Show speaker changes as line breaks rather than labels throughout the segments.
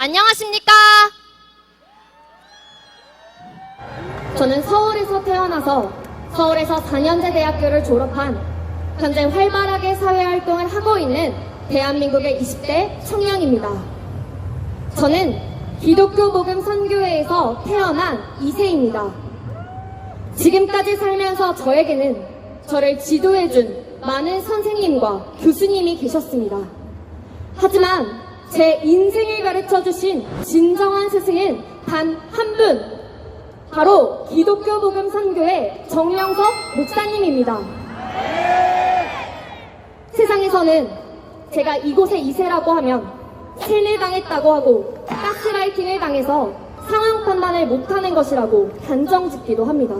안녕하십니까?
저는 서울에서 태어나서 서울에서 4년제 대학교를 졸업한 현재 활발하게 사회활동을 하고 있는 대한민국의 20대 청년입니다. 저는 기독교 복음 선교회에서 태어난 2세입니다. 지금까지 살면서 저에게는 저를 지도해준 많은 선생님과 교수님이 계셨습니다. 하지만 제 인생을 가르쳐주신 진정한 스승은 단 한 분, 바로 기독교 복음 선교회 정명석 목사님입니다. 세상에서는 제가 이곳의 2세라고 하면 세뇌당했다고 하고 가스라이팅을 당해서 상황 판단을 못하는 것이라고 단정짓기도 합니다.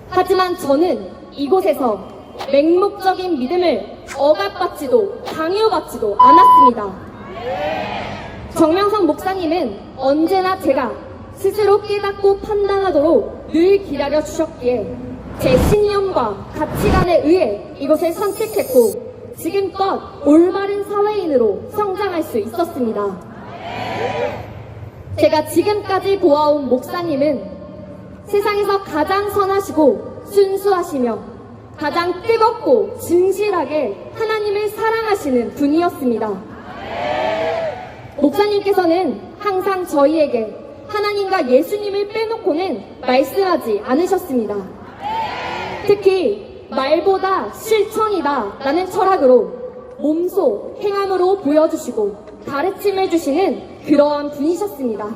하지만 저는 이곳에서 맹목적인 믿음을 억압받지도 강요받지도 않았습니다. 정명석 목사님은 언제나 제가 스스로 깨닫고 판단하도록 늘 기다려주셨기에 제 신념과 가치관에 의해 이곳을 선택했고 지금껏 올바른 사회인으로 성장할 수 있었습니다. 제가 지금까지 보아온 목사님은 세상에서 가장 선하시고 순수하시며 가장 뜨겁고 진실하게 하나님을 사랑하시는 분이었습니다. 목사님께서는 항상 저희에게 하나님과 예수님을 빼놓고는 말씀하지 않으셨습니다. 특히 말보다 실천이다 라는 철학으로 몸소 행함으로 보여주시고 가르침을 주시는 그러한 분이셨습니다.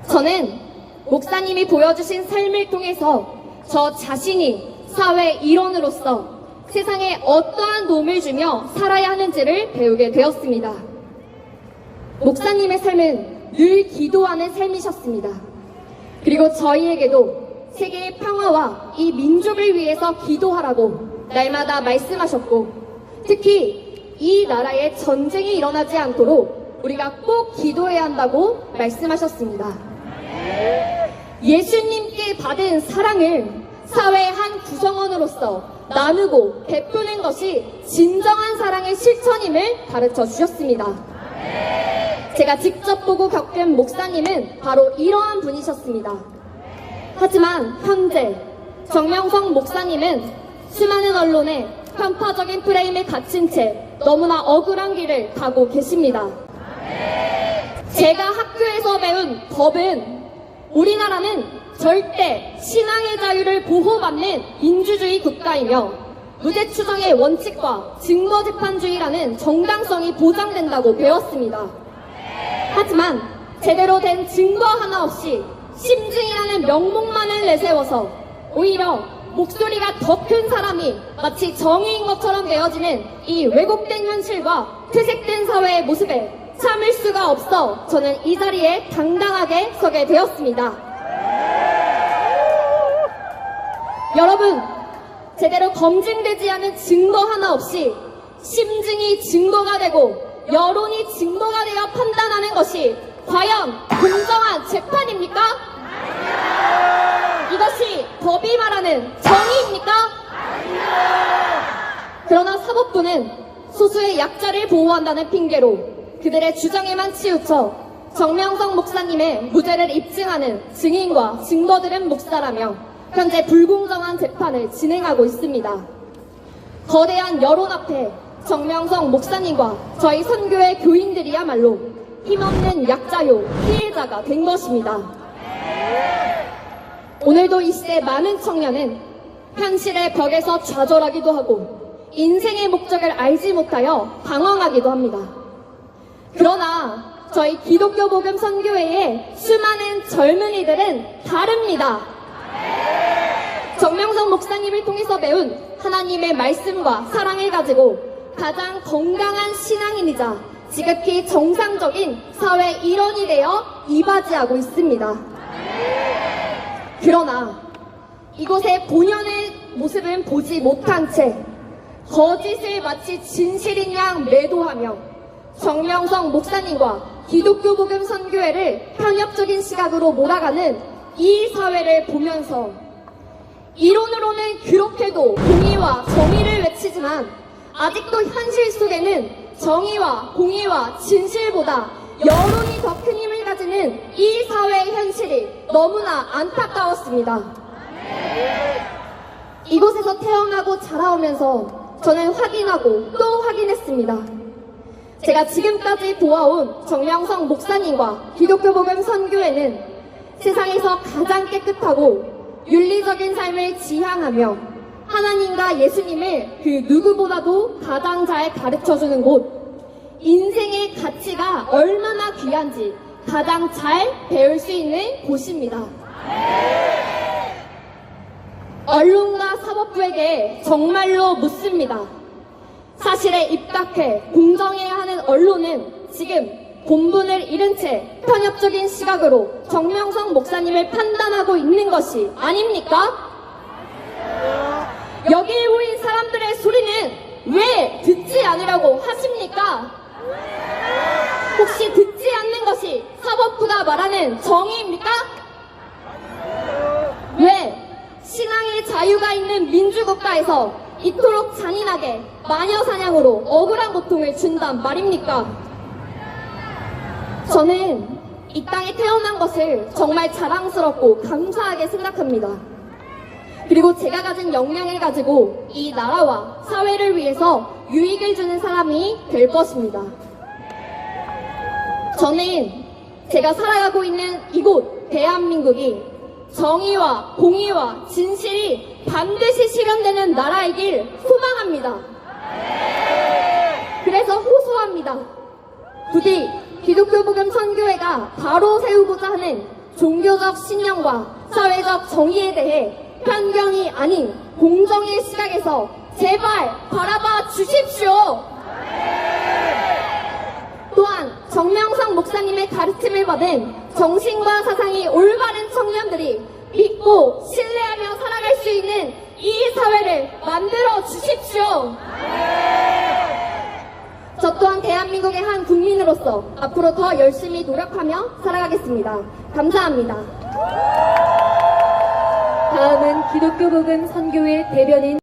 저는 목사님이 보여주신 삶을 통해서 저 자신이 사회 일원으로서 세상에 어떠한 도움을 주며 살아야 하는지를 배우게 되었습니다. 목사님의 삶은 늘 기도하는 삶이셨습니다. 그리고 저희에게도 세계의 평화와 이 민족을 위해서 기도하라고 날마다 말씀하셨고, 특히 이 나라에 전쟁이 일어나지 않도록 우리가 꼭 기도해야 한다고 말씀하셨습니다. 예수님께 받은 사랑을 사회의 한 구성원으로서 나누고 베푸는 것이 진정한 사랑의 실천임을 가르쳐 주셨습니다. 제가 직접 보고 겪은 목사님은 바로 이러한 분이셨습니다. 하지만 현재 정명석 목사님은 수많은 언론에 편파적인 프레임에 갇힌 채 너무나 억울한 길을 가고 계십니다. 제가 학교에서 배운 법은 우리나라는 절대 신앙의 자유를 보호받는 민주주의 국가이며 무죄추정의 원칙과 증거재판주의라는 정당성이 보장된다고 배웠습니다. 하지만 제대로 된 증거 하나 없이 심증이라는 명목만을 내세워서 오히려 목소리가 더 큰 사람이 마치 정의인 것처럼 되어지는 이 왜곡된 현실과 퇴색된 사회의 모습에 참을 수가 없어 저는 이 자리에 당당하게 서게 되었습니다. 여러분, 제대로 검증되지 않은 증거 하나 없이 심증이 증거가 되고 여론이 증거가 되어 판단하는 것이 과연 공정한 재판입니까? 이것이 법이 말하는 정의입니까? 그러나 사법부는 소수의 약자를 보호한다는 핑계로 그들의 주장에만 치우쳐 정명석 목사님의 무죄를 입증하는 증인과 증거들은 묵살하며 현재 불공정한 재판을 진행하고 있습니다. 거대한 여론 앞에 정명석 목사님과 저희 선교회 교인들이야말로 힘없는 약자요 피해자가 된 것입니다. 오늘도 이 시대 많은 청년은 현실의 벽에서 좌절하기도 하고 인생의 목적을 알지 못하여 방황하기도 합니다. 그러나 저희 기독교 복음 선교회의 수많은 젊은이들은 다릅니다. 정명석 목사님을 통해서 배운 하나님의 말씀과 사랑을 가지고 가장 건강한 신앙인이자 지극히 정상적인 사회 일원이 되어 이바지하고 있습니다. 그러나 이곳의 본연의 모습은 보지 못한 채 거짓을 마치 진실인 양 매도하며 정명석 목사님과 기독교 복음 선교회를 편협적인 시각으로 몰아가는 이 사회를 보면서 이론으로는 그렇게도 공의와 정의를 외치지만 아직도 현실 속에는 정의와 공의와 진실보다 여론이 더 큰 힘을 가지는 이 사회의 현실이 너무나 안타까웠습니다. 이곳에서 태어나고 자라오면서 저는 확인하고 또 확인했습니다. 제가 지금까지 보아온 정명성 목사님과 기독교 복음 선교회는 세상에서 가장 깨끗하고 윤리적인 삶을 지향하며 하나님과 예수님을 그 누구보다도 가장 잘 가르쳐주는 곳, 인생의 가치가 얼마나 귀한지 가장 잘 배울 수 있는 곳입니다. 언론과 사법부에게 정말로 묻습니다. 사실에 입각해 공정해야 하는 언론은 지금 본분을 잃은 채 편협적인 시각으로 정명성 목사님을 판단하고 있는 것이 아닙니까? 여기에 모인 사람들의 소리는 왜 듣지 않으라고 하십니까? 혹시 듣지 않는 것이 사법부가 말하는 정의입니까? 왜 신앙의 자유가 있는 민주국가에서 이토록 잔인하게 마녀 사냥으로 억울한 고통을 준단 말입니까? 저는 이 땅에 태어난 것을 정말 자랑스럽고 감사하게 생각합니다. 그리고 제가 가진 역량을 가지고 이 나라와 사회를 위해서 유익을 주는 사람이 될 것입니다. 저는 제가 살아가고 있는 이곳 대한민국이 정의와 공의와 진실이 반드시 실현되는 나라이길 소망합니다. 그래서 호소합니다. 부디 기독교 복음 선교회가 바로 세우고자 하는 종교적 신념과 사회적 정의에 대해 편견이 아닌 공정의 시각에서 제발 바라봐 주십시오. 또한 정명성 목사님의 가르침을 받은 정신과 사상이 올바른 청년들이 믿고 신뢰하며 살아갈 수 있는 이 사회를 만들어 주십시오. 저 또한 대한민국의 한 국민으로서 앞으로 더 열심히 노력하며 살아가겠습니다. 감사합니다.
다음은 기독교 복음 선교회 대변인